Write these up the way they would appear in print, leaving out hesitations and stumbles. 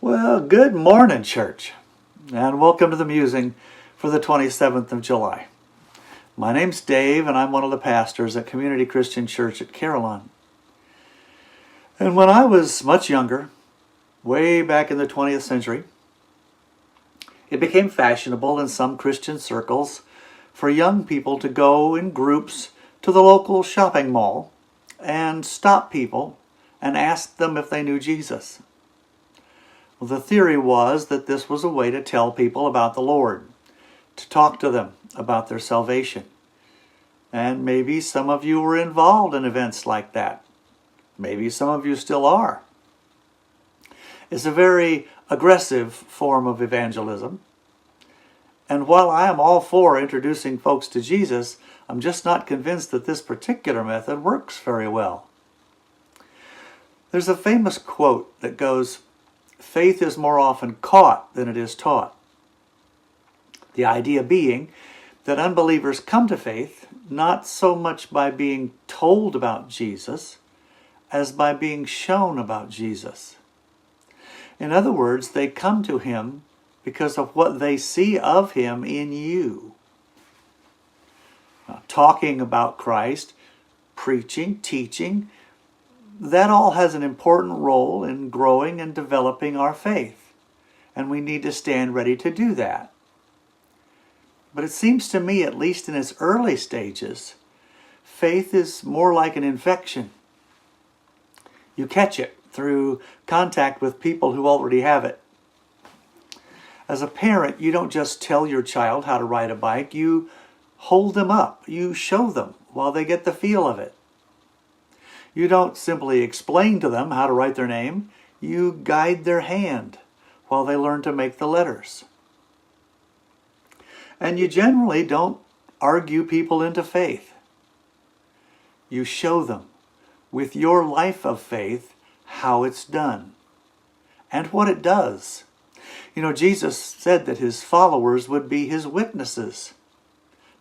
Well, good morning, church, and welcome to the musing for the 27th of July. My name's Dave, and I'm one of the pastors at Community Christian Church at Carillon. And when I was much younger, way back in the 20th century, it became fashionable in some Christian circles for young people to go in groups to the local shopping mall and stop people and ask them if they knew Jesus. Well, the theory was that this was a way to tell people about the Lord, to talk to them about their salvation. And maybe some of you were involved in events like that. Maybe some of you still are. It's a very aggressive form of evangelism. And while I am all for introducing folks to Jesus, I'm just not convinced that this particular method works very well. There's a famous quote that goes, "Faith is more often caught than it is taught." The idea being that unbelievers come to faith not so much by being told about Jesus as by being shown about Jesus. In other words, they come to him because of what they see of him in you. Now, talking about Christ, preaching, teaching, that all has an important role in growing and developing our faith, and we need to stand ready to do that. But it seems to me, at least in its early stages, faith is more like an infection. You catch it through contact with people who already have it. As a parent, you don't just tell your child how to ride a bike, you hold them up, you show them while they get the feel of it. You don't simply explain to them how to write their name, you guide their hand while they learn to make the letters. And you generally don't argue people into faith. You show them with your life of faith how it's done and what it does. You know, Jesus said that his followers would be his witnesses,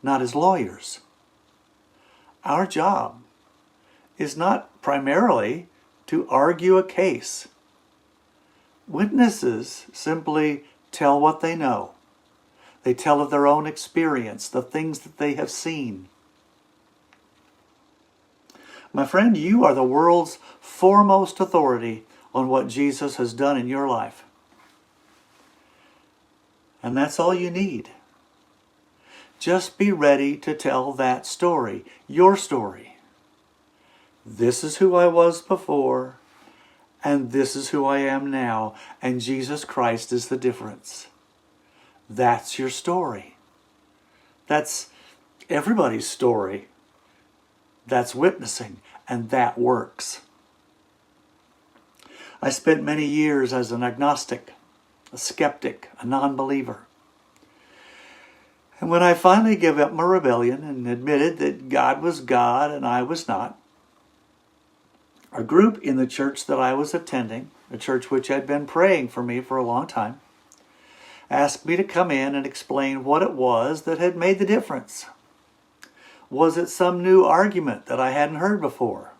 not his lawyers. Our job is not primarily to argue a case. Witnesses simply tell what they know. They tell of their own experience, the things that they have seen. My friend, you are the world's foremost authority on what Jesus has done in your life. And that's all you need. Just be ready to tell that story, your story. This is who I was before, and this is who I am now, and Jesus Christ is the difference. That's your story. That's everybody's story. That's witnessing, and that works. I spent many years as an agnostic, a skeptic, a non-believer. And when I finally gave up my rebellion and admitted that God was God and I was not, a group in the church that I was attending, a church which had been praying for me for a long time, asked me to come in and explain what it was that had made the difference. Was it some new argument that I hadn't heard before?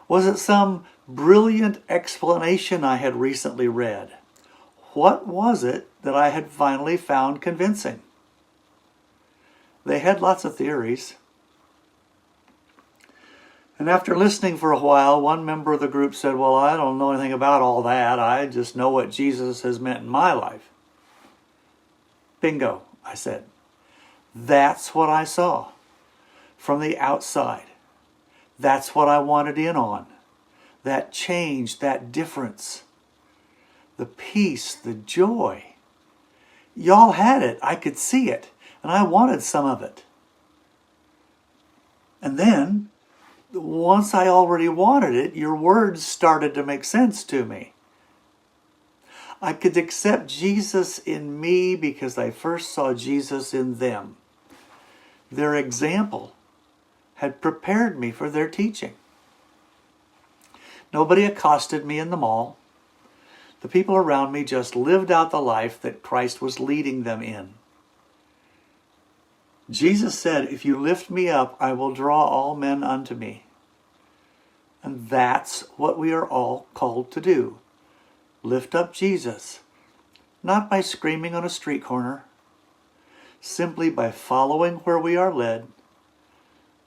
Was it some brilliant explanation I had recently read? What was it that I had finally found convincing? They had lots of theories. And after listening for a while, one member of the group said, "Well, I don't know anything about all that. I just know what Jesus has meant in my life." "Bingo," I said. "That's what I saw from the outside. That's what I wanted in on. That change, that difference, the peace, the joy. Y'all had it. I could see it. And I wanted some of it. And then, once I already wanted it, your words started to make sense to me. I could accept Jesus in me because I first saw Jesus in them. Their example had prepared me for their teaching. Nobody accosted me in the mall. The people around me just lived out the life that Christ was leading them in. Jesus said, "If you lift me up, I will draw all men unto me." And that's what we are all called to do. lift up Jesus, not by screaming on a street corner, simply by following where we are led,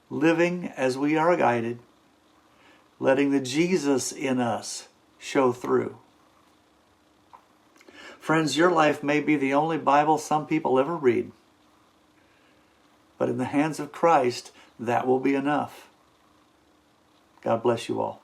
living as we are guided, letting the Jesus in us show through. Friends, your life may be the only Bible some people ever read, but in the hands of Christ, that will be enough. God bless you all.